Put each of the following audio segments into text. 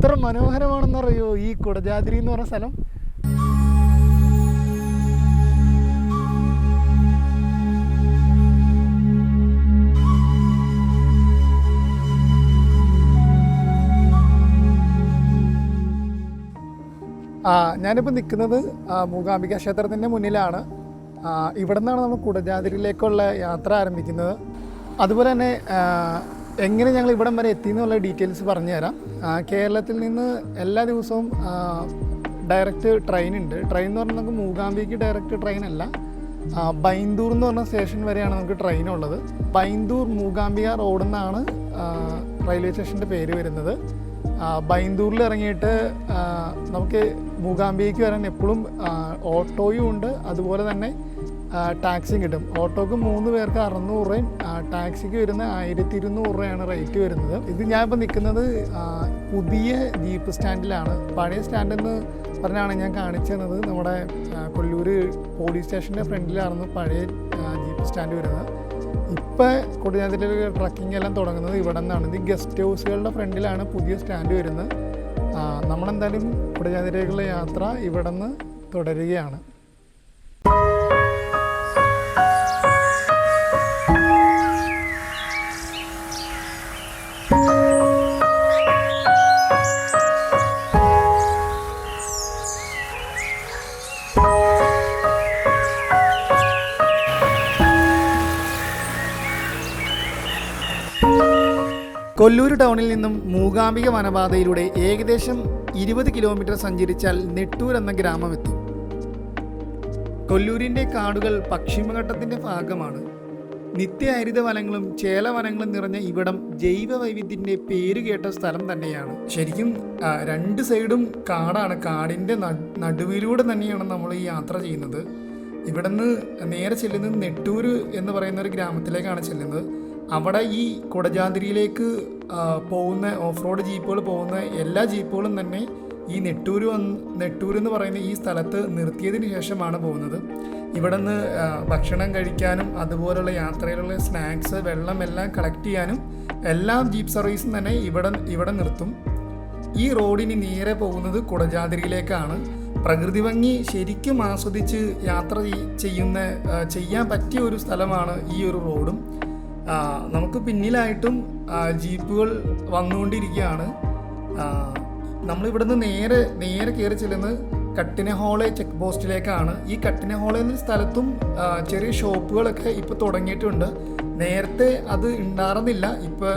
എത്ര മനോഹരമാണെന്നറിയോ ഈ കുടജാദ്രി എന്ന് പറഞ്ഞ സ്ഥലം. ഞാനിപ്പോൾ നിൽക്കുന്നത് മൂകാംബിക ക്ഷേത്രത്തിൻ്റെ മുന്നിലാണ്. ഇവിടെ നിന്നാണ് നമ്മൾ കുടജാദ്രിയിലേക്കുള്ള യാത്ര ആരംഭിക്കുന്നത്. അതുപോലെ തന്നെ എങ്ങനെ ഞങ്ങൾ ഇവിടം വരെ എത്തിയെന്നുള്ള ഡീറ്റെയിൽസ് പറഞ്ഞുതരാം. കേരളത്തിൽ നിന്ന് എല്ലാ ദിവസവും ഡയറക്റ്റ് ട്രെയിൻ ഉണ്ട്. ട്രെയിൻ എന്ന് പറഞ്ഞാൽ നമുക്ക് മൂകാംബിക്ക് ഡയറക്റ്റ് ട്രെയിൻ അല്ല, ബൈന്ദൂർ എന്ന് പറഞ്ഞ സ്റ്റേഷൻ വരെയാണ് നമുക്ക് ട്രെയിൻ ഉള്ളത്. ബൈന്ദൂർ മൂകാംബിക റോഡിൽ നിന്നാണ് റെയിൽവേ സ്റ്റേഷൻ്റെ പേര് വരുന്നത്. ബൈന്ദൂരിൽ ഇറങ്ങിയിട്ട് നമുക്ക് മൂകാംബികയ്ക്ക് വരാൻ എപ്പോഴും ഓട്ടോയും ഉണ്ട്, അതുപോലെ തന്നെ ടാക്സിയും കിട്ടും. ഓട്ടോക്ക് 3 പേർക്ക് 600 രൂപയും ടാക്സിക്ക് വരുന്ന 1200 രൂപയാണ് റേറ്റ് വരുന്നത്. ഇത് ഞാനിപ്പോൾ നിൽക്കുന്നത് പുതിയ ജീപ്പ് സ്റ്റാൻഡിലാണ്. പഴയ സ്റ്റാൻഡെന്ന് പറഞ്ഞാണ് ഞാൻ കാണിച്ചു തന്നത്. നമ്മുടെ കൊല്ലൂർ പോലീസ് സ്റ്റേഷൻ്റെ ഫ്രണ്ടിലായിരുന്നു പഴയ ജീപ്പ് സ്റ്റാൻഡ് വരുന്നത്. ഇപ്പം കുടജാദ്രിയിലെ ട്രക്കിംഗ് എല്ലാം തുടങ്ങുന്നത് ഇവിടെ നിന്നാണ്. ഇത് ഗസ്റ്റ് ഹൗസുകളുടെ ഫ്രണ്ടിലാണ് പുതിയ സ്റ്റാൻഡ് വരുന്നത്. നമ്മളെന്തായാലും കുടജാദ്രിയിലേക്കുള്ള യാത്ര ഇവിടെ നിന്ന് തുടരുകയാണ്. കൊല്ലൂർ ടൗണിൽ നിന്നും മൂകാംബിക വനപാതയിലൂടെ ഏകദേശം 20 കിലോമീറ്റർ സഞ്ചരിച്ചാൽ നെട്ടൂർ എന്ന ഗ്രാമമെത്തും. കൊല്ലൂരിൻ്റെ കാടുകൾ പശ്ചിമഘട്ടത്തിൻ്റെ ഭാഗമാണ്. നിത്യഹരിത വനങ്ങളും ചേലവനങ്ങളും നിറഞ്ഞ ഇവിടം ജൈവ വൈവിധ്യത്തിൻ്റെ പേരുകേട്ട സ്ഥലം തന്നെയാണ്. ശരിക്കും 2 സൈഡും കാടാണ്. കാടിൻ്റെ നടുവിലൂടെ തന്നെയാണ് നമ്മൾ ഈ യാത്ര ചെയ്യുന്നത്. ഇവിടെ നിന്ന് നേരെ ചെല്ലുന്നത് നെട്ടൂർ എന്ന് പറയുന്ന ഒരു ഗ്രാമത്തിലേക്കാണ് ചെല്ലുന്നത്. അവിടെ ഈ കുടജാദ്രിയിലേക്ക് പോകുന്ന ഓഫ് റോഡ് ജീപ്പുകൾ പോകുന്ന എല്ലാ ജീപ്പുകളും തന്നെ ഈ നെട്ടൂർ എന്ന് പറയുന്ന ഈ സ്ഥലത്ത് നിർത്തിയതിന് ശേഷമാണ് പോകുന്നത്. ഇവിടെ നിന്ന് ഭക്ഷണം കഴിക്കാനും അതുപോലുള്ള യാത്രയിലുള്ള സ്നാക്സ്, വെള്ളം എല്ലാം കളക്ട് ചെയ്യാനും എല്ലാ ജീപ്പ് സർവീസും തന്നെ ഇവിടെ നിർത്തും. ഈ റോഡിന് നേരെ പോകുന്നത് കുടജാദ്രിയിലേക്കാണ്. പ്രകൃതി ഭംഗി ശരിക്കും ആസ്വദിച്ച് യാത്ര ചെയ്യാൻ പറ്റിയ ഒരു സ്ഥലമാണ് ഈ ഒരു റോഡും. നമുക്ക് പിന്നിലായിട്ടും ജീപ്പുകൾ വന്നുകൊണ്ടിരിക്കുകയാണ്. നമ്മളിവിടുന്ന് നേരെ കയറി ചെല്ലുന്നത് കട്ടിനഹോളെ ചെക്ക് പോസ്റ്റിലേക്കാണ്. ഈ കട്ടിനഹോളെ എന്ന സ്ഥലത്തും ചെറിയ ഷോപ്പുകളൊക്കെ ഇപ്പോൾ തുടങ്ങിയിട്ടുണ്ട്. നേരത്തെ അത് ഉണ്ടായിരുന്നില്ല. ഇപ്പോൾ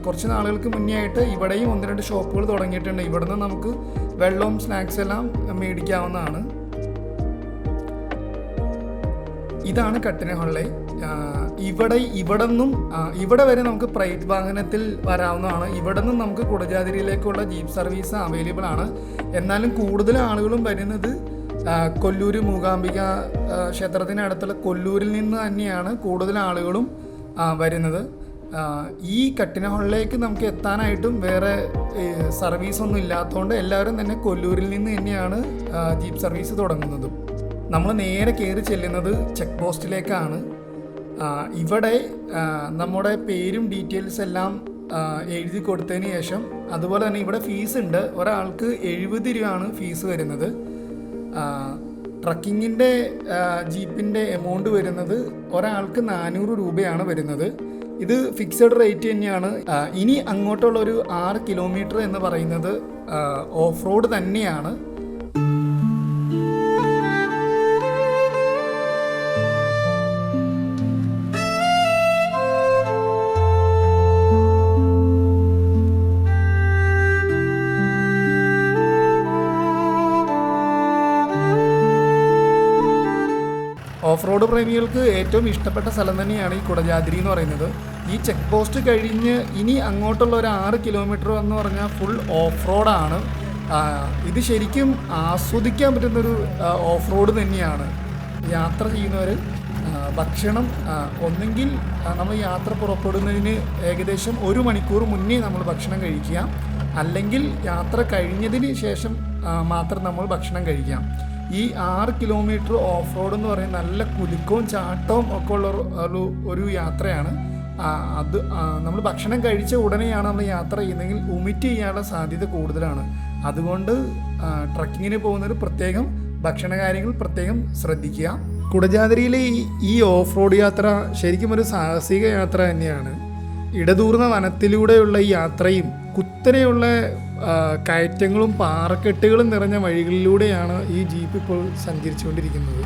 കുറച്ച് നാളുകൾക്ക് മുന്നേ ആയിട്ട് ഇവിടെയും 1-2 ഷോപ്പുകൾ തുടങ്ങിയിട്ടുണ്ട്. ഇവിടുന്ന് നമുക്ക് വെള്ളവും സ്നാക്സ് എല്ലാം മേടിക്കാവുന്നതാണ്. ഇതാണ് കട്ടിനഹോളെ. ഇവിടെ വരെ നമുക്ക് പ്രൈവറ്റ് വാഹനത്തിൽ വരാവുന്നതാണ്. ഇവിടെ നിന്നും നമുക്ക് കുടജാദ്രിയിലേക്കുള്ള ജീപ്പ് സർവീസ് അവൈലബിൾ ആണ്. എന്നാലും കൂടുതൽ ആളുകളും വരുന്നത് കൊല്ലൂർ മൂകാംബിക ക്ഷേത്രത്തിനടുത്തുള്ള കൊല്ലൂരിൽ നിന്ന് തന്നെയാണ് കൂടുതൽ ആളുകളും വരുന്നത്. ഈ കട്ടിനഹോളിലേക്ക് നമുക്ക് എത്താനായിട്ടും വേറെ സർവീസൊന്നും ഇല്ലാത്തതുകൊണ്ട് എല്ലാവരും തന്നെ കൊല്ലൂരിൽ നിന്ന് തന്നെയാണ് ജീപ്പ് സർവീസ് തുടങ്ങുന്നത്. നമ്മൾ നേരെ കയറി ചെല്ലുന്നത് ചെക്ക് പോസ്റ്റിലേക്കാണ്. ഇവിടെ നമ്മുടെ പേരും ഡീറ്റെയിൽസ് എല്ലാം എഴുതി കൊടുത്തതിന് ശേഷം, അതുപോലെ തന്നെ ഇവിടെ ഫീസ് ഉണ്ട്. ഒരാൾക്ക് 70 രൂപയാണ് ഫീസ് വരുന്നത്. ട്രക്കിങ്ങിൻ്റെ ജീപ്പിൻ്റെ എമൗണ്ട് വരുന്നത് ഒരാൾക്ക് 400 രൂപയാണ് വരുന്നത്. ഇത് ഫിക്സഡ് റേറ്റ് തന്നെയാണ്. ഇനി അങ്ങോട്ടുള്ളൊരു 6 കിലോമീറ്റർ എന്ന് പറയുന്നത് ഓഫ് റോഡ് തന്നെയാണ്. ഓഫ് റോഡ് പ്രേമികൾക്ക് ഏറ്റവും ഇഷ്ടപ്പെട്ട സ്ഥലം തന്നെയാണ് ഈ കുടജാദ്രി എന്ന് പറയുന്നത്. ഈ ചെക്ക് പോസ്റ്റ് കഴിഞ്ഞ് ഇനി അങ്ങോട്ടുള്ള ഒരു 6 കിലോമീറ്റർ എന്ന് പറഞ്ഞാൽ ഫുൾ ഓഫ് റോഡാണ്. ഇത് ശരിക്കും ആസ്വദിക്കാൻ പറ്റുന്നൊരു ഓഫ് റോഡ് തന്നെയാണ്. യാത്ര ചെയ്യുന്നവർ ഭക്ഷണം ഒന്നെങ്കിൽ നമ്മൾ യാത്ര പുറപ്പെടുന്നതിന് ഏകദേശം 1 മണിക്കൂർ മുന്നേ നമ്മൾ ഭക്ഷണം കഴിക്കുക, അല്ലെങ്കിൽ യാത്ര കഴിഞ്ഞതിന് ശേഷം മാത്രം നമ്മൾ ഭക്ഷണം കഴിക്കാം. ഈ 6 കിലോമീറ്റർ ഓഫ് റോഡ് എന്ന് പറയുന്നത് നല്ല കുലുക്കവും ചാട്ടവും ഒക്കെ ഉള്ള ഒരു യാത്രയാണ്. നമ്മൾ ഭക്ഷണം കഴിച്ച ഉടനെയാണ് നമ്മൾ യാത്ര ചെയ്യുന്നതെങ്കിൽ വൊമിറ്റ് ചെയ്യാനുള്ള സാധ്യത കൂടുതലാണ്. അതുകൊണ്ട് ട്രക്കിങ്ങിന് പോകുന്നവർ പ്രത്യേകം ഭക്ഷണ കാര്യങ്ങൾ പ്രത്യേകം ശ്രദ്ധിക്കുക. കുടജാദ്രിയിലെ ഈ ഓഫ് റോഡ് യാത്ര ശരിക്കും ഒരു സാഹസിക യാത്ര തന്നെയാണ്. ഇടതൂർന്ന വനത്തിലൂടെയുള്ള ഈ യാത്രയും കുത്തനെയുള്ള കയറ്റങ്ങളും പാറക്കെട്ടുകളും നിറഞ്ഞ വഴികളിലൂടെയാണ് ഈ ജീപ്പ് ഇപ്പോൾ സഞ്ചരിച്ചുകൊണ്ടിരിക്കുന്നത്.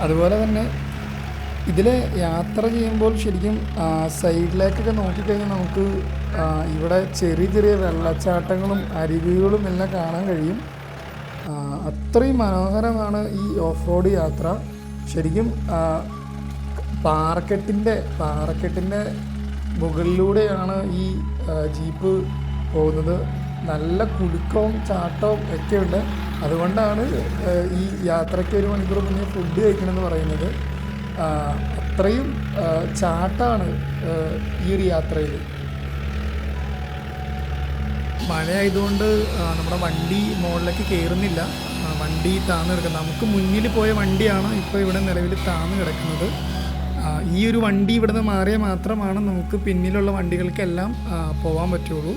അതുപോലെ തന്നെ ഇതിൽ യാത്ര ചെയ്യുമ്പോൾ ശരിക്കും സൈഡിലേക്കൊക്കെ നോക്കിക്കഴിഞ്ഞാൽ നമുക്ക് ഇവിടെ ചെറിയ ചെറിയ വെള്ളച്ചാട്ടങ്ങളും അരുവികളും എല്ലാം കാണാൻ കഴിയും. അത്രയും മനോഹരമാണ് ഈ ഓഫ് റോഡ് യാത്ര. ശരിക്കും പാറക്കെട്ടിൻ്റെ മുകളിലൂടെയാണ് ഈ ജീപ്പ് പോകുന്നത്. നല്ല കുലുക്കവും ചാട്ടവും ഒക്കെ ഉണ്ട്. അതുകൊണ്ടാണ് ഈ യാത്രയ്ക്ക് 1 മണിക്കൂർ മുന്നേ ഫുഡ് കഴിക്കണമെന്ന് പറയുന്നത്. അത്രയും ചാട്ടമാണ് ഈ ഒരു യാത്രയിൽ. മഴയായതുകൊണ്ട് നമ്മുടെ വണ്ടി മുകളിലേക്ക് കയറുന്നില്ല. വണ്ടി താന്ന് കിടക്കുന്നത്. നമുക്ക് മുന്നിൽ പോയ വണ്ടിയാണ് ഇപ്പോൾ ഇവിടെ നിലവിൽ താന്ന് കിടക്കുന്നത്. ഈ ഒരു വണ്ടി ഇവിടുന്ന് മാറിയാൽ മാത്രമാണ് നമുക്ക് പിന്നിലുള്ള വണ്ടികൾക്കെല്ലാം പോകാൻ പറ്റുള്ളൂ.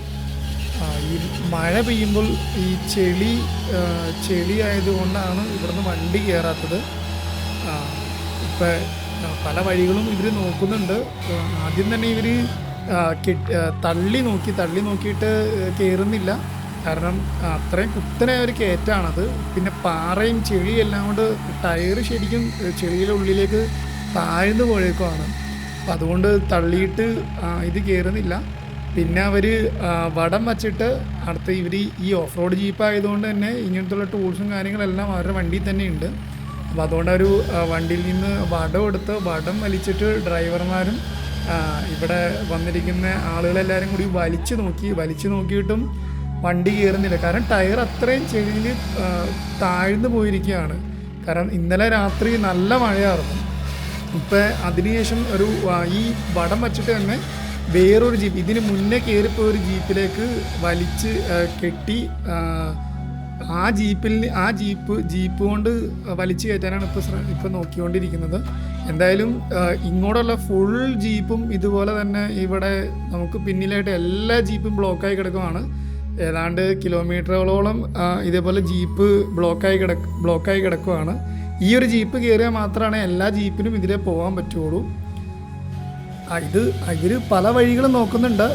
ഈ മഴ പെയ്യുമ്പോൾ ഈ ചെളി ആയതുകൊണ്ടാണ് ഇവിടുന്ന് വണ്ടി കയറാത്തത്. ഇപ്പം പല വഴികളും ഇവർ നോക്കുന്നുണ്ട്. ആദ്യം തന്നെ ഇവർ തള്ളി നോക്കിയിട്ട് കയറുന്നില്ല. കാരണം അത്രയും കുത്തനെ ഒരു കയറ്റാണത്. പിന്നെ പാറയും ചെളിയും എല്ലാം കൊണ്ട് ടയർ ശരിക്കും ചെളിയുടെ ഉള്ളിലേക്ക് താഴ്ന്നു പോയേക്കുവാണ്. അപ്പം അതുകൊണ്ട് തള്ളിയിട്ട് ഇത് കയറുന്നില്ല. പിന്നെ അവർ വടം വച്ചിട്ട് ഇവർ ഈ ഓഫ് റോഡ് ജീപ്പ് ആയതുകൊണ്ട് തന്നെ ഇങ്ങനത്തുള്ള ടൂൾസും കാര്യങ്ങളെല്ലാം അവരുടെ വണ്ടിയിൽ തന്നെ ഉണ്ട്. അപ്പോൾ അതുകൊണ്ട് ഒരു വണ്ടിയിൽ നിന്ന് വടം വലിച്ചിട്ട് ഡ്രൈവർമാരും ഇവിടെ വന്നിരിക്കുന്ന ആളുകളെല്ലാവരും കൂടി വലിച്ചു നോക്കിയിട്ടും വണ്ടി കയറുന്നില്ല. കാരണം ടയർ അത്രയും ചെളിയിൽ താഴ്ന്നു പോയിരിക്കുകയാണ്. കാരണം ഇന്നലെ രാത്രി നല്ല മഴയായിരുന്നു. ഇപ്പം അതിനുശേഷം ഈ വടം വച്ചിട്ട് തന്നെ വേറൊരു ജീപ്പ്, ഇതിന് മുന്നേ കയറിപ്പോയ ഒരു ജീപ്പിലേക്ക് വലിച്ച് കെട്ടി ജീപ്പ് കൊണ്ട് വലിച്ചു കയറ്റാനാണ് ഇപ്പോൾ നോക്കിക്കൊണ്ടിരിക്കുന്നത്. എന്തായാലും ഇങ്ങോട്ടുള്ള ഫുൾ ജീപ്പും ഇതുപോലെ തന്നെ ഇവിടെ നമുക്ക് പിന്നിലായിട്ട് എല്ലാ ജീപ്പും ബ്ലോക്കായി കിടക്കുവാണ്. ഏതാണ്ട് കിലോമീറ്ററുകളോളം ഇതേപോലെ ജീപ്പ് ബ്ലോക്കായി കിടക്കുവാണ്. ഈ ഒരു ജീപ്പ് കയറിയാൽ മാത്രമാണ് എല്ലാ ജീപ്പിനും ഇതിലെ പോകാൻ പറ്റുള്ളൂ. ഇവർ പല വഴികളും നോക്കുന്നുണ്ട്.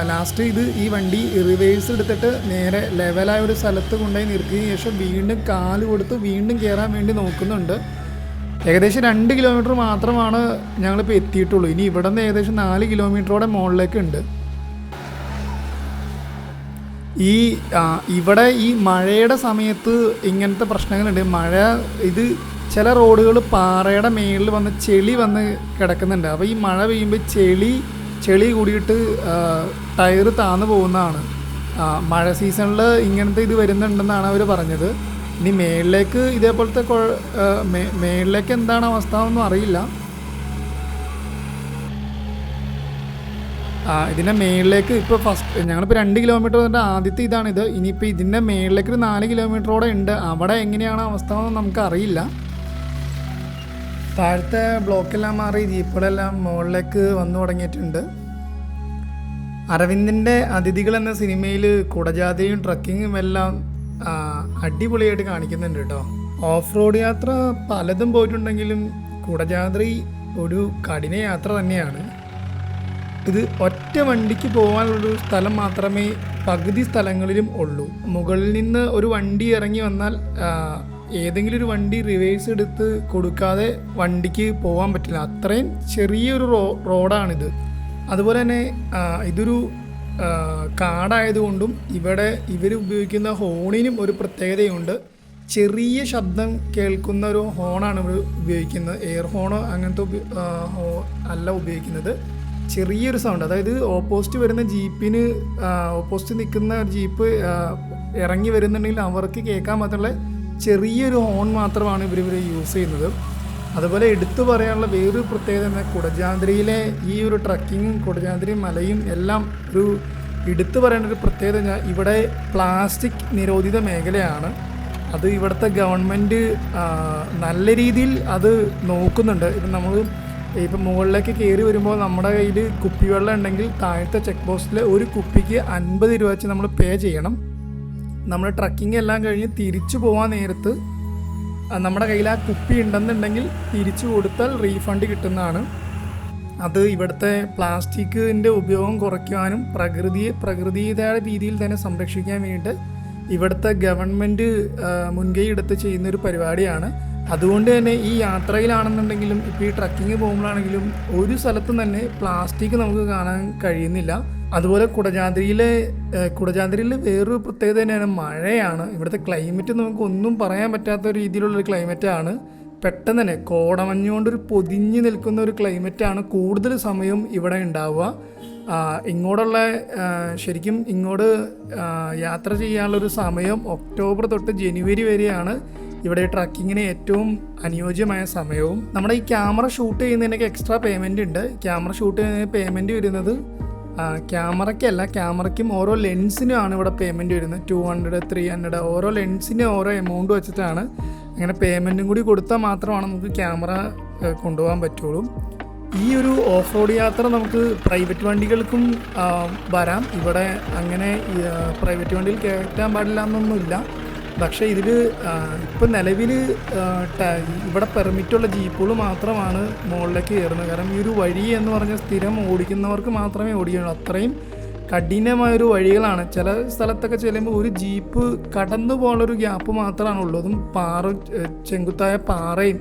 ലാസ്റ്റ് ഈ വണ്ടി റിവേഴ്സ് എടുത്തിട്ട് നേരെ ലെവലായ ഒരു സ്ഥലത്ത് കൊണ്ടുപോയി നിർത്തിയതിന് ശേഷം വീണ്ടും കാല് കൊടുത്ത് വീണ്ടും കയറാൻ വേണ്ടി നോക്കുന്നുണ്ട്. ഏകദേശം 2 കിലോമീറ്റർ മാത്രമാണ് ഞങ്ങളിപ്പോൾ എത്തിയിട്ടുള്ളൂ. ഇനി ഇവിടെ നിന്ന് ഏകദേശം 4 കിലോമീറ്ററോടെ മുകളിലേക്ക് ഉണ്ട്. ഇവിടെ ഈ മഴയുടെ സമയത്ത് ഇങ്ങനത്തെ പ്രശ്നങ്ങളുണ്ട്. ചില റോഡുകൾ പാറയുടെ മേളിൽ വന്ന് ചെളി വന്ന് കിടക്കുന്നുണ്ട്. അപ്പോൾ ഈ മഴ പെയ്യുമ്പോൾ ചെളി കൂടിയിട്ട് ടയർ താന്നു പോകുന്നതാണ്. മഴ സീസണിൽ ഇങ്ങനത്തെ ഇത് വരുന്നുണ്ടെന്നാണ് അവർ പറഞ്ഞത്. ഇനി മേളിലേക്ക് ഇതേപോലത്തെ മേളിലേക്ക് എന്താണ് അവസ്ഥ ഒന്നും അറിയില്ല. ഇതിൻ്റെ മേളിലേക്ക് ഇപ്പോൾ ഞങ്ങളിപ്പോൾ 2 കിലോമീറ്റർ വന്നിട്ട് ആദ്യത്തെ ഇതാണിത്. ഇനിയിപ്പോൾ ഇതിൻ്റെ മേളിലേക്ക് ഒരു 4 കിലോമീറ്ററോടെ ഉണ്ട്. അവിടെ എങ്ങനെയാണ് അവസ്ഥ എന്ന് നമുക്കറിയില്ല. താഴത്തെ ബ്ലോക്കെല്ലാം മാറി ജീപ്പുകളെല്ലാം മുകളിലേക്ക് വന്നു തുടങ്ങിയിട്ടുണ്ട്. അരവിന്ദിൻ്റെ അതിഥികൾ എന്ന സിനിമയിൽ കുടജാദ്രിയും ട്രക്കിങ്ങും എല്ലാം അടിപൊളിയായിട്ട് കാണിക്കുന്നുണ്ട് കേട്ടോ. ഓഫ് റോഡ് യാത്ര പലതും പോയിട്ടുണ്ടെങ്കിലും കുടജാദ്രി ഒരു കഠിന യാത്ര തന്നെയാണ്. ഇത് ഒറ്റ വണ്ടിക്ക് പോകാനുള്ളൊരു സ്ഥലം മാത്രമേ പകുതി സ്ഥലങ്ങളിലും ഉള്ളൂ. മുകളിൽ നിന്ന് ഒരു വണ്ടി ഇറങ്ങി വന്നാൽ ഏതെങ്കിലും ഒരു വണ്ടി റിവേഴ്സ് എടുത്ത് കൊടുക്കാതെ വണ്ടിക്ക് പോകാൻ പറ്റില്ല. അത്രയും ചെറിയൊരു റോഡാണിത്. അതുപോലെ തന്നെ ഇതൊരു കാടായതുകൊണ്ടും ഇവർ ഉപയോഗിക്കുന്ന ഹോണിനും ഒരു പ്രത്യേകതയുണ്ട്. ചെറിയ ശബ്ദം കേൾക്കുന്ന ഒരു ഹോണാണ് ഇവർ ഉപയോഗിക്കുന്നത്. എയർ ഹോണോ അങ്ങനത്തെ അല്ല ഉപയോഗിക്കുന്നത്. ചെറിയൊരു സൗണ്ട്, അതായത് ഓപ്പോസിറ്റ് വരുന്ന ജീപ്പിന് ഓപ്പോസിറ്റ് നിൽക്കുന്ന ജീപ്പ് ഇറങ്ങി വരുന്നുണ്ടെങ്കിൽ അവർക്ക് കേൾക്കാൻ മാത്രമുള്ള ചെറിയൊരു ഹോൺ മാത്രമാണ് ഇവർ യൂസ് ചെയ്യുന്നത്. അതുപോലെ എടുത്തു പറയാനുള്ള വേറൊരു പ്രത്യേകത എന്നാൽ കുടജാദ്രിയിലെ ഈ ഒരു ട്രക്കിങ്ങും കുടജാദ്രി മലയും എല്ലാം ഒരു എടുത്തു പറയേണ്ട ഒരു പ്രത്യേകത ഇവിടെ പ്ലാസ്റ്റിക് നിരോധിത മേഖലയാണ്. അത് ഇവിടുത്തെ ഗവൺമെൻറ് നല്ല രീതിയിൽ അത് നോക്കുന്നുണ്ട്. ഇപ്പം നമ്മൾ ഇപ്പം മുകളിലേക്ക് കയറി വരുമ്പോൾ നമ്മുടെ കയ്യിൽ കുപ്പിവെള്ളം ഉണ്ടെങ്കിൽ താഴത്തെ ചെക്ക് പോസ്റ്റിൽ ഒരു കുപ്പിക്ക് 50 രൂപ വെച്ച് നമ്മൾ പേ ചെയ്യണം. നമ്മൾ ട്രക്കിംഗ് എല്ലാം കഴിഞ്ഞ് തിരിച്ചു പോകാൻ നേരത്ത് നമ്മുടെ കയ്യിൽ ആ കുപ്പി ഉണ്ടെന്നുണ്ടെങ്കിൽ തിരിച്ചു കൊടുത്താൽ റീഫണ്ട് കിട്ടുന്നതാണ്. അത് ഇവിടുത്തെ പ്ലാസ്റ്റിക്കിൻ്റെ ഉപയോഗം കുറയ്ക്കാനും പ്രകൃതിയുടേതായ രീതിയിൽ തന്നെ സംരക്ഷിക്കാൻ വേണ്ടിയിട്ട് ഇവിടുത്തെ ഗവൺമെൻറ് മുൻകൈ എടുത്ത് ചെയ്യുന്നൊരു പരിപാടിയാണ്. അതുകൊണ്ട് തന്നെ ഈ യാത്രയിലാണെന്നുണ്ടെങ്കിലും ഇപ്പോൾ ഈ ട്രക്കിങ് പോകുമ്പോഴാണെങ്കിലും ഒരു സ്ഥലത്തും തന്നെ പ്ലാസ്റ്റിക് നമുക്ക് കാണാൻ കഴിയുന്നില്ല. അതുപോലെ കുടജാദ്രിയിൽ വേറൊരു പ്രത്യേകത തന്നെയാണ് മഴയാണ്. ഇവിടുത്തെ ക്ലൈമറ്റ് നമുക്ക് ഒന്നും പറയാൻ പറ്റാത്ത രീതിയിലുള്ളൊരു ക്ലൈമറ്റാണ്. പെട്ടെന്ന് തന്നെ കോടമഞ്ഞുകൊണ്ടൊരു പൊതിഞ്ഞ് നിൽക്കുന്ന ഒരു ക്ലൈമറ്റാണ് കൂടുതൽ സമയം ഇവിടെ ഉണ്ടാവുക. ഇങ്ങോട്ടുള്ള ശരിക്കും ഇങ്ങോട്ട് യാത്ര ചെയ്യാനുള്ളൊരു സമയം ഒക്ടോബർ തൊട്ട് ജനുവരി വരെയാണ് ഇവിടെ ട്രക്കിങ്ങിന് ഏറ്റവും അനുയോജ്യമായ സമയവും. നമ്മുടെ ഈ ക്യാമറ ഷൂട്ട് ചെയ്യുന്നതിനൊക്കെ എക്സ്ട്രാ പേയ്മെൻ്റ് ഉണ്ട്. ക്യാമറ ഷൂട്ട് ചെയ്യുന്നതിന് പേയ്മെൻറ്റ് വരുന്നത് ക്യാമറയ്ക്കും ഓരോ ലെൻസിനുമാണ് ഇവിടെ പേയ്മെൻറ്റ് വരുന്നത്. 200, 300 ഓരോ ലെൻസിന് ഓരോ എമൗണ്ട് വെച്ചിട്ടാണ്. അങ്ങനെ പേയ്മെൻറ്റും കൂടി കൊടുത്താൽ മാത്രമാണ് നമുക്ക് ക്യാമറ കൊണ്ടുപോകാൻ പറ്റുള്ളൂ. ഈ ഒരു ഓഫ് റോഡ് യാത്ര നമുക്ക് പ്രൈവറ്റ് വണ്ടികൾക്കും വരാം. ഇവിടെ അങ്ങനെ പ്രൈവറ്റ് വണ്ടിയിൽ കയറ്റാൻ പാടില്ല എന്നൊന്നുമില്ല. പക്ഷേ ഇതിൽ ഇപ്പം നിലവിൽ ഇവിടെ പെർമിറ്റുള്ള ജീപ്പുകൾ മാത്രമാണ് മുകളിലേക്ക് കയറുന്നത്. കാരണം ഈ ഒരു വഴി എന്ന് പറഞ്ഞാൽ സ്ഥിരം ഓടിക്കുന്നവർക്ക് മാത്രമേ ഓടിക്കുള്ളൂ. അത്രയും കഠിനമായൊരു വഴികളാണ്. ചില സ്ഥലത്തൊക്കെ ചെല്ലുമ്പോൾ ഒരു ജീപ്പ് കടന്നു പോകാനുള്ളൊരു ഗ്യാപ്പ് മാത്രമാണ് ഉള്ളതും ചെങ്കുത്തായ പാറയും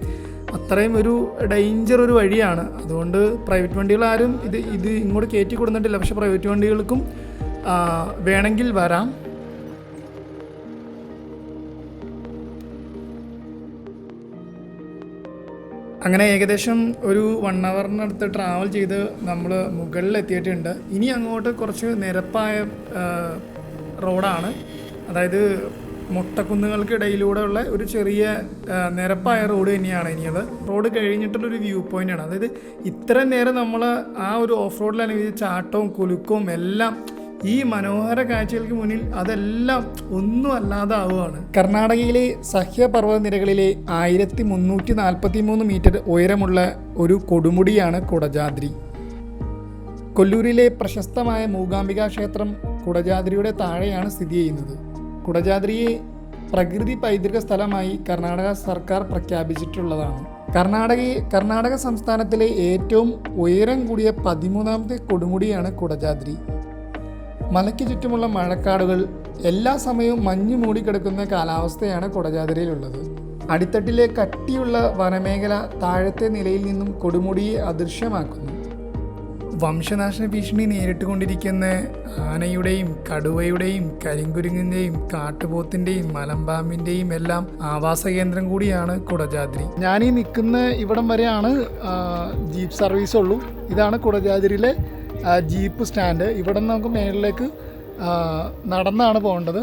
അത്രയും ഒരു ഡേഞ്ചർ ഒരു വഴിയാണ്. അതുകൊണ്ട് പ്രൈവറ്റ് വണ്ടികളാരും ഇത് ഇങ്ങോട്ട് കയറ്റി കൊടുത്തിട്ടില്ല. പക്ഷേ പ്രൈവറ്റ് വണ്ടികൾക്കും വേണമെങ്കിൽ വരാം. അങ്ങനെ ഏകദേശം ഒരു 1 ഹവറിനടുത്ത് ട്രാവൽ ചെയ്ത് നമ്മൾ മുകളിലെത്തിയിട്ടുണ്ട്. ഇനി അങ്ങോട്ട് കുറച്ച് നിരപ്പായ റോഡാണ്. അതായത് മൊട്ടക്കുന്നുകൾക്കിടയിലൂടെ ഉള്ള ഒരു ചെറിയ നിരപ്പായ റോഡ് തന്നെയാണ് ഇനിയത്. റോഡ് കഴിഞ്ഞിട്ടുള്ളൊരു വ്യൂ പോയിൻ്റാണ്. അതായത് ഇത്രയും നേരം നമ്മൾ ആ ഒരു ഓഫ് റോഡിലാണ് ചാട്ടവും കുലുക്കവും എല്ലാം ഈ മനോഹര കാഴ്ചകൾക്ക് മുന്നിൽ അതെല്ലാം ഒന്നും അല്ലാതാവുകയാണ്. കർണാടകയിലെ സഹ്യപർവ്വത നിരകളിലെ 1343 മീറ്റർ ഉയരമുള്ള ഒരു കൊടുമുടിയാണ് കുടജാദ്രി. കൊല്ലൂരിലെ പ്രശസ്തമായ മൂകാംബിക ക്ഷേത്രം കുടജാദ്രിയുടെ താഴെയാണ് സ്ഥിതി ചെയ്യുന്നത്. കുടജാദ്രിയെ പ്രകൃതി പൈതൃക സ്ഥലമായി കർണാടക സർക്കാർ പ്രഖ്യാപിച്ചിട്ടുള്ളതാണ്. കർണാടക സംസ്ഥാനത്തിലെ ഏറ്റവും ഉയരം കൂടിയ 13ാമത്തെ കൊടുമുടിയാണ് കുടജാദ്രി. മലയ്ക്ക് ചുറ്റുമുള്ള മഴക്കാടുകൾ, എല്ലാ സമയവും മഞ്ഞ് മൂടിക്കിടക്കുന്ന കാലാവസ്ഥയാണ് കുടജാദ്രിയിലുള്ളത്. അടിത്തട്ടിലെ കട്ടിയുള്ള വനമേഖല താഴത്തെ നിലയിൽ നിന്നും കൊടുമുടിയെ അദൃശ്യമാക്കുന്നു. വംശനാശന ഭീഷണി നേരിട്ടുകൊണ്ടിരിക്കുന്ന ആനയുടെയും കടുവയുടെയും കരിങ്കുരുങ്ങിൻ്റെയും കാട്ടുപോത്തിൻ്റെയും മലമ്പാമ്പിൻ്റെയും എല്ലാം ആവാസ കേന്ദ്രം കൂടിയാണ് കുടജാദ്രി. ഞാനീ നിൽക്കുന്ന ഇവിടം വരെയാണ് ജീപ്പ് സർവീസ് ഉള്ളൂ. ഇതാണ് കുടജാദ്രിയിലെ ജീപ്പ് സ്റ്റാൻഡ്. ഇവിടെ നിന്ന് നമുക്ക് മേളിലേക്ക് നടന്നാണ് പോകേണ്ടത്.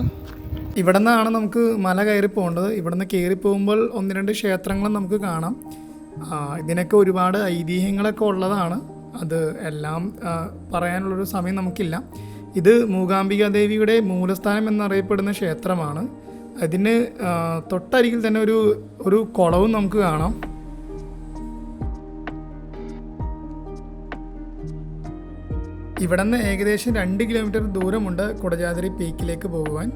ഇവിടെ നിന്നാണ് നമുക്ക് മല കയറി പോകേണ്ടത്. ഇവിടെ നിന്ന് കയറി പോകുമ്പോൾ 1-2 ക്ഷേത്രങ്ങളും നമുക്ക് കാണാം. ഇതിനൊക്കെ ഒരുപാട് ഐതിഹ്യങ്ങളൊക്കെ ഉള്ളതാണ്. അത് എല്ലാം പറയാനുള്ളൊരു സമയം നമുക്കില്ല. ഇത് മൂകാംബിക ദേവിയുടെ മൂലസ്ഥാനം എന്നറിയപ്പെടുന്ന ക്ഷേത്രമാണ്. അതിന് തൊട്ടരികിൽ തന്നെ ഒരു കുളവും നമുക്ക് കാണാം. ഇവിടെ നിന്ന് ഏകദേശം 2 കിലോമീറ്റർ ദൂരമുണ്ട് കുടജാദ്രി പീക്കിലേക്ക് പോകുവാൻ.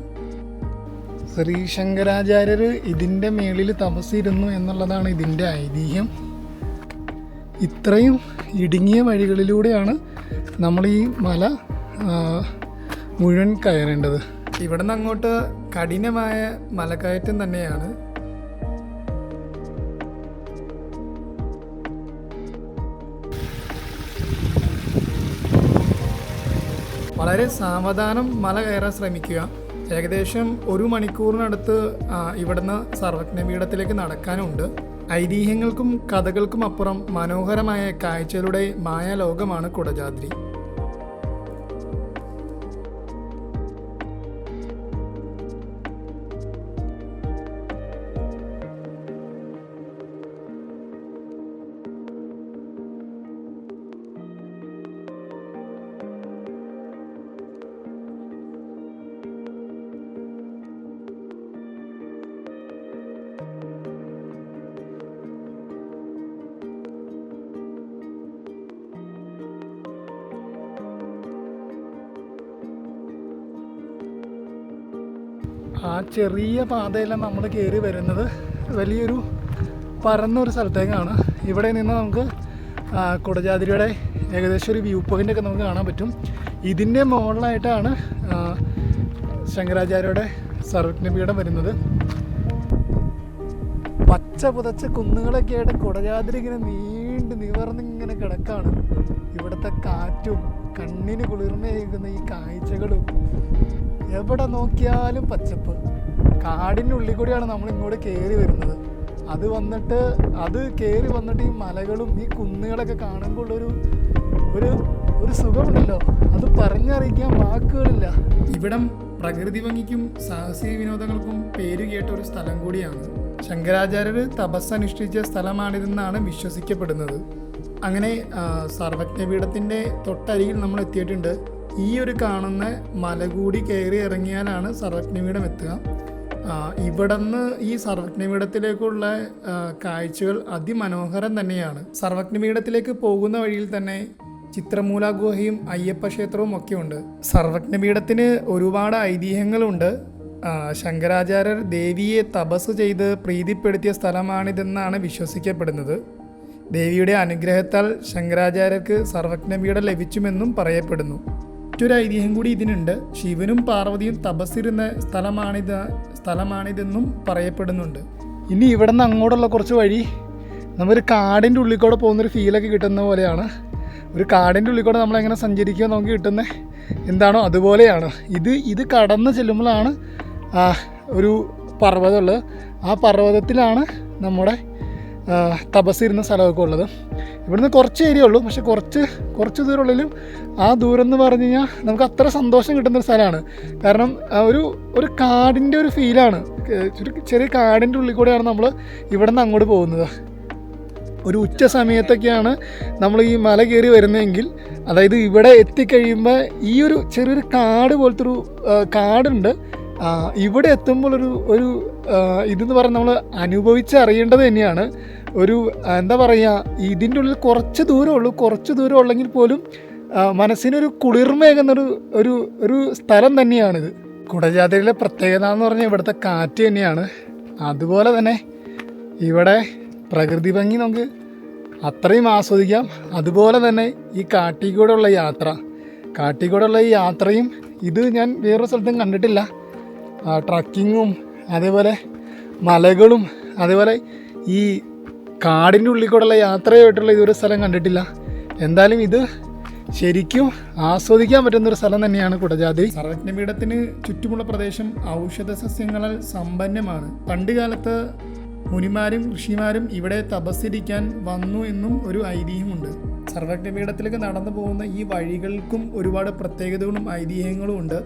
ശ്രീശങ്കരാചാര്യർ ഇതിൻ്റെ മേളിൽ തപസ്സിരുന്നു എന്നുള്ളതാണ് ഇതിൻ്റെ ഐതിഹ്യം. ഇത്രയും ഇടുങ്ങിയ വഴികളിലൂടെയാണ് നമ്മൾ ഈ മല മുഴുവൻ കയറേണ്ടത്. ഇവിടെ നിന്ന് അങ്ങോട്ട് കഠിനമായ മലക്കയറ്റം തന്നെയാണ്. വളരെ സാവധാനം മല കയറാൻ ശ്രമിക്കുക. ഏകദേശം 1 മണിക്കൂറിനടുത്ത് ഇവിടുന്ന് സർവജ്ഞപീഠത്തിലേക്ക് നടക്കാനുണ്ട്. ഐതിഹ്യങ്ങൾക്കും കഥകൾക്കും അപ്പുറം മനോഹരമായ കാഴ്ചകളുടെ മായാലോകമാണ് കുടജാദ്രി. ആ ചെറിയ പാതയെല്ലാം നമ്മൾ കയറി വരുന്നത് വലിയൊരു പരന്നൊരു സ്ഥലത്തേക്കാണ്. ഇവിടെ നിന്ന് നമുക്ക് കുടജാദ്രിയുടെ ഏകദേശം ഒരു വ്യൂ പോയിൻ്റൊക്കെ നമുക്ക് കാണാൻ പറ്റും. ഇതിൻ്റെ മുകളിലായിട്ടാണ് ശങ്കരാചാര്യരുടെ സർവജ്ഞപീഠം വരുന്നത്. പച്ച പുതച്ച കുന്നുകളൊക്കെ ആയിട്ട് കുടജാദ്രി ഇങ്ങനെ നീണ്ട് നിവർന്നിങ്ങനെ കിടക്കാണ്. ഇവിടുത്തെ കാറ്റും കണ്ണിന് കുളിർമയേകുന്ന ഈ കാഴ്ചകളും, എവിടെ നോക്കിയാലും പച്ചപ്പ്. കാടിൻ്റെ ഉള്ളിൽ കൂടിയാണ് നമ്മൾ ഇങ്ങോട്ട് കയറി വരുന്നത്. അത് കയറി വന്നിട്ട് ഈ മലകളും ഈ കുന്നുകളൊക്കെ കാണുമ്പോൾ ഒരു സുഖമുണ്ടല്ലോ, അത് പറഞ്ഞറിയിക്കാൻ വാക്കുകളില്ല. ഇവിടം പ്രകൃതി ഭംഗിക്കും സാഹസിക വിനോദങ്ങൾക്കും പേര് കേട്ട ഒരു സ്ഥലം കൂടിയാണ്. ശങ്കരാചാര്യർ തപസ്സനുഷ്ഠിച്ച സ്ഥലമാണിതെന്നാണ് വിശ്വസിക്കപ്പെടുന്നത്. അങ്ങനെ സർവജ്ഞപീഠത്തിൻ്റെ തൊട്ടരികിൽ നമ്മൾ എത്തിയിട്ടുണ്ട്. ഈ ഒരു കാണുന്ന മല കൂടി കയറി ഇറങ്ങിയാലാണ് സർവജ്ഞപീഠം എത്തുക. ഇവിടുന്ന് ഈ സർവജ്ഞപീഠത്തിലേക്കുള്ള കാഴ്ചകൾ അതിമനോഹരം തന്നെയാണ്. സർവജ്ഞപീഠത്തിലേക്ക് പോകുന്ന വഴിയിൽ തന്നെ ചിത്രമൂല ഗുഹയും അയ്യപ്പ ക്ഷേത്രവും ഒക്കെ ഉണ്ട്. സർവജ്ഞപീഠത്തിന് ഒരുപാട് ഐതിഹ്യങ്ങളുണ്ട്. ശങ്കരാചാര്യർ ദേവിയെ തപസ് ചെയ്ത് പ്രീതിപ്പെടുത്തിയ സ്ഥലമാണിതെന്നാണ് വിശ്വസിക്കപ്പെടുന്നത്. ദേവിയുടെ അനുഗ്രഹത്താൽ ശങ്കരാചാര്യർക്ക് സർവജ്ഞപീഠം ലഭിച്ചുമെന്നും പറയപ്പെടുന്നു. മറ്റൊരു ഐതിഹ്യം കൂടി ഇതിനുണ്ട്. ശിവനും പാർവതിയും തപസ്സിരുന്ന സ്ഥലമാണിതെന്നും പറയപ്പെടുന്നുണ്ട്. ഇനി ഇവിടെ നിന്ന് അങ്ങോട്ടുള്ള കുറച്ച് വഴി നമ്മൊരു കാടിൻ്റെ ഉള്ളിൽ കൂടെ പോകുന്നൊരു ഫീലൊക്കെ കിട്ടുന്ന പോലെയാണ്. ഒരു കാടിൻ്റെ ഉള്ളിൽ കൂടെ നമ്മളെങ്ങനെ സഞ്ചരിക്കുക നമുക്ക് കിട്ടുന്ന എന്താണോ അതുപോലെയാണ്. ഇത് കടന്ന് ചെല്ലുമ്പോഴാണ് ഒരു പർവ്വതമുള്ളത്. ആ പർവ്വതത്തിലാണ് നമ്മുടെ തപസ്സിരുന്ന സ്ഥലമൊക്കെ ഉള്ളത്. ഇവിടുന്ന് കുറച്ച് ഏരിയ ഉള്ളൂ, പക്ഷെ കുറച്ച് ദൂരമുള്ളിലും ആ ദൂരം എന്ന് പറഞ്ഞു കഴിഞ്ഞാൽ നമുക്ക് അത്ര സന്തോഷം കിട്ടുന്നൊരു സ്ഥലമാണ്. കാരണം ഒരു കാടിൻ്റെ ഒരു ഫീലാണ്. ചെറിയ കാടിൻ്റെ ഉള്ളിൽ കൂടെയാണ് നമ്മൾ ഇവിടെ നിന്ന് അങ്ങോട്ട് പോകുന്നത്. ഒരു ഉച്ച സമയത്തൊക്കെയാണ് നമ്മൾ ഈ മല കയറി വരുന്നതെങ്കിൽ, അതായത് ഇവിടെ എത്തിക്കഴിയുമ്പോൾ ഈ ഒരു ചെറിയൊരു കാട് പോലത്തെ ഒരു കാടുണ്ട്. ഇവിടെ എത്തുമ്പോൾ ഒരു ഇതെന്ന് പറഞ്ഞാൽ നമ്മൾ അനുഭവിച്ചറിയേണ്ടത് തന്നെയാണ്. എന്താ പറയുക, ഇതിൻ്റെ ഉള്ളിൽ കുറച്ച് ദൂരം ഉള്ളെങ്കിൽ പോലും മനസ്സിനൊരു കുളിർമയേകുന്നൊരു ഒരു സ്ഥലം തന്നെയാണിത്. കുടജാദ്രിയിലെ പ്രത്യേകത എന്ന് പറഞ്ഞാൽ ഇവിടുത്തെ കാറ്റ് തന്നെയാണ്. അതുപോലെ തന്നെ ഇവിടെ പ്രകൃതി ഭംഗി നമുക്ക് അത്രയും ആസ്വദിക്കാം. അതുപോലെ തന്നെ ഈ കാട്ടിക്കൂടെയുള്ള ഈ യാത്രയും ഇത് ഞാൻ വേറൊരു സ്ഥലത്തും കണ്ടിട്ടില്ല. ട്രക്കിങ്ങും അതേപോലെ മലകളും അതേപോലെ ഈ കാടിൻ്റെ ഉള്ളിൽ കൂടെയുള്ള യാത്രയായിട്ടുള്ള ഇതൊരു സ്ഥലം കണ്ടിട്ടില്ല. എന്തായാലും ഇത് ശരിക്കും ആസ്വദിക്കാൻ പറ്റുന്നൊരു സ്ഥലം തന്നെയാണ് കുടജാദ്രി. സർവജ്ഞപീഠത്തിന് ചുറ്റുമുള്ള പ്രദേശം ഔഷധ സസ്യങ്ങളാൽ സമ്പന്നമാണ്. പണ്ട് കാലത്ത് മുനിമാരും ഋഷിമാരും ഇവിടെ തപസ്സിരിക്കാൻ വന്നു എന്നും ഒരു ഐതിഹ്യമുണ്ട്. സർവജ്ഞപീഠത്തിലേക്ക് നടന്നു പോകുന്ന ഈ വഴികൾക്കും ഒരുപാട് പ്രത്യേകതകളും ഐതിഹ്യങ്ങളും ഉണ്ട്.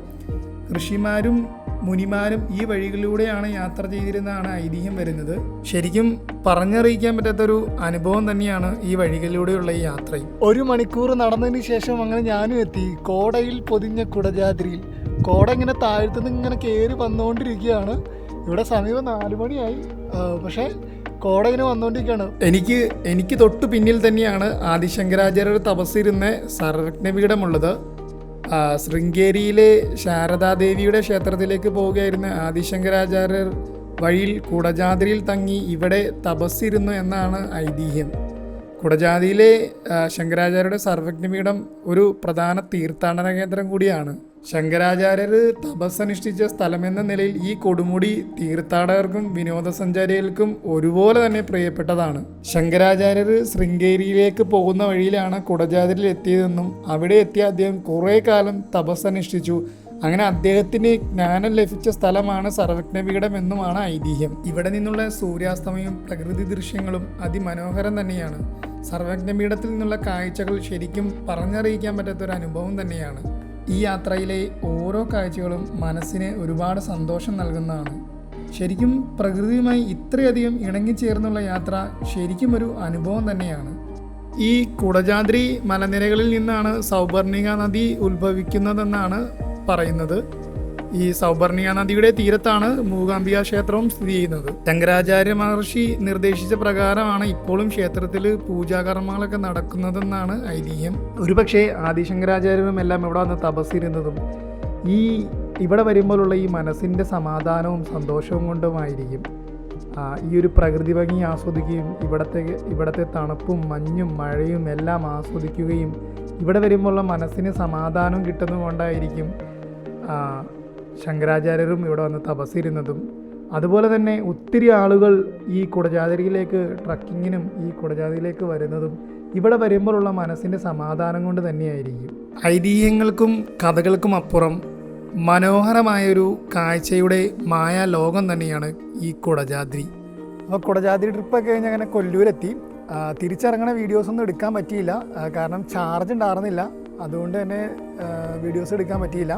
ഋഷിമാരും മുനിമാരും ഈ വഴികളിലൂടെയാണ് യാത്ര ചെയ്തിരുന്നതാണ് ഐതിഹ്യം വരുന്നത്. ശരിക്കും പറഞ്ഞറിയിക്കാൻ പറ്റാത്തൊരു അനുഭവം തന്നെയാണ് ഈ വഴികളിലൂടെയുള്ള ഈ യാത്രയും. 1 മണിക്കൂർ നടന്നതിന് ശേഷം അങ്ങനെ ഞാനും എത്തി കോടയിൽ പൊതിഞ്ഞ കുടജാദ്രിയിൽ. കോട ഇങ്ങനെ താഴ്ത്തുനിന്ന് ഇങ്ങനെ കയറി വന്നുകൊണ്ടിരിക്കുകയാണ്. ഇവിടെ സമയം 4 മണിയായി, പക്ഷേ കോട ഇങ്ങനെ വന്നുകൊണ്ടിരിക്കുകയാണ്. എനിക്ക് തൊട്ടു പിന്നിൽ തന്നെയാണ് ആദിശങ്കരാചാര്യർ തപസ്സിരുന്ന സർവജ്ഞപീഠമുള്ളത്. ശൃംഗേരിയിലെ ശാരദാദേവിയുടെ ക്ഷേത്രത്തിലേക്ക് പോവുകയായിരുന്ന ആദിശങ്കരാചാര്യർ വഴിയിൽ കുടജാദ്രിയിൽ തങ്ങി ഇവിടെ തപസ്സിരുന്നു എന്നാണ് ഐതിഹ്യം. കുടജാദ്രിയിലെ ശങ്കരാചാര്യരുടെ സർവജ്ഞപീഠം ഒരു പ്രധാന തീർത്ഥാടന കേന്ദ്രം കൂടിയാണ്. ശങ്കരാചാര്യർ തപസ്സനുഷ്ഠിച്ച സ്ഥലമെന്ന നിലയിൽ ഈ കൊടുമുടി തീർത്ഥാടകർക്കും വിനോദസഞ്ചാരികൾക്കും ഒരുപോലെ തന്നെ പ്രിയപ്പെട്ടതാണ്. ശങ്കരാചാര്യർ ശൃംഗേരിയിലേക്ക് പോകുന്ന വഴിയിലാണ് കുടജാദ്രിയിൽ എത്തിയതെന്നും അവിടെ എത്തിയ അദ്ദേഹം കുറേ കാലം തപസ്സനുഷ്ഠിച്ചു. അങ്ങനെ അദ്ദേഹത്തിന് ജ്ഞാനം ലഭിച്ച സ്ഥലമാണ് സർവജ്ഞപീഠം എന്നുമാണ് ഐതിഹ്യം. ഇവിടെ നിന്നുള്ള സൂര്യാസ്തമയവും പ്രകൃതി ദൃശ്യങ്ങളും അതിമനോഹരം തന്നെയാണ്. സർവജ്ഞപീഠത്തിൽ നിന്നുള്ള കാഴ്ചകൾ ശരിക്കും പറഞ്ഞറിയിക്കാൻ പറ്റാത്തൊരു അനുഭവം തന്നെയാണ്. ഈ യാത്രയിലെ ഓരോ കാഴ്ചകളും മനസ്സിന് ഒരുപാട് സന്തോഷം നൽകുന്നതാണ്. ശരിക്കും പ്രകൃതിയുമായി ഇത്രയധികം ഇണങ്ങിച്ചേർന്നുള്ള യാത്ര ശരിക്കും ഒരു അനുഭവം തന്നെയാണ്. ഈ കുടജാദ്രി മലനിരകളിൽ നിന്നാണ് സൗപർണിക നദി ഉത്ഭവിക്കുന്നതെന്നാണ് പറയുന്നത്. ഈ സൗപർണിക നദിയുടെ തീരത്താണ് മൂകാംബിക ക്ഷേത്രവും സ്ഥിതി ചെയ്യുന്നത്. ശങ്കരാചാര്യ മഹർഷി നിർദ്ദേശിച്ച പ്രകാരമാണ് ഇപ്പോഴും ക്ഷേത്രത്തിൽ പൂജാകർമ്മങ്ങളൊക്കെ നടക്കുന്നതെന്നാണ് ഐതിഹ്യം. ഒരുപക്ഷെ ആദിശങ്കരാചാര്യരും എല്ലാം ഇവിടെ വന്ന് തപസ്സിരുന്നതും ഈ ഇവിടെ വരുമ്പോഴുള്ള ഈ മനസ്സിൻ്റെ സമാധാനവും സന്തോഷവും കൊണ്ടുമായിരിക്കും ഈ ഒരു പ്രകൃതി ഭംഗി ആസ്വദിക്കുകയും ഇവിടുത്തെ തണുപ്പും മഞ്ഞും മഴയും എല്ലാം ആസ്വദിക്കുകയും ഇവിടെ വരുമ്പോഴുള്ള മനസ്സിന് സമാധാനം കിട്ടുന്നതുകൊണ്ടായിരിക്കും ശങ്കരാചാര്യരും ഇവിടെ വന്ന് തപസ്സിരുന്നതും. അതുപോലെ തന്നെ ഒത്തിരി ആളുകൾ ഈ കുടജാദ്രിയിലേക്ക് ട്രക്കിങ്ങിനും ഈ കുടജാദ്രിയിലേക്ക് വരുന്നതും ഇവിടെ വരുമ്പോഴുള്ള മനസ്സിൻ്റെ സമാധാനം കൊണ്ട് തന്നെയായിരിക്കും. ഐതിഹ്യങ്ങൾക്കും കഥകൾക്കും അപ്പുറം മനോഹരമായൊരു കാഴ്ചയുടെ മായാലോകം തന്നെയാണ് ഈ കുടജാദ്രി. അപ്പോൾ കുടജാദ്രി ട്രിപ്പൊക്കെ കഴിഞ്ഞ് അങ്ങനെ കൊല്ലൂരെത്തി. തിരിച്ചിറങ്ങണ വീഡിയോസൊന്നും എടുക്കാൻ പറ്റിയില്ല, കാരണം ചാർജ് ഉണ്ടായിരുന്നില്ല. അതുകൊണ്ട് തന്നെ വീഡിയോസ് എടുക്കാൻ പറ്റിയില്ല.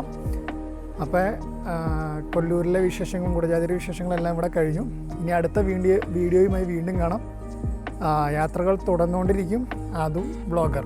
അപ്പോൾ കൊല്ലൂരിലെ വിശേഷങ്ങളും കുടജാദ്രി വിശേഷങ്ങളെല്ലാം ഇവിടെ കഴിഞ്ഞു. ഇനി അടുത്ത വീഡിയോയുമായി വീണ്ടും കാണാം. യാത്രകൾ തുടർന്നുകൊണ്ടിരിക്കും. അതും ബ്ലോഗർ.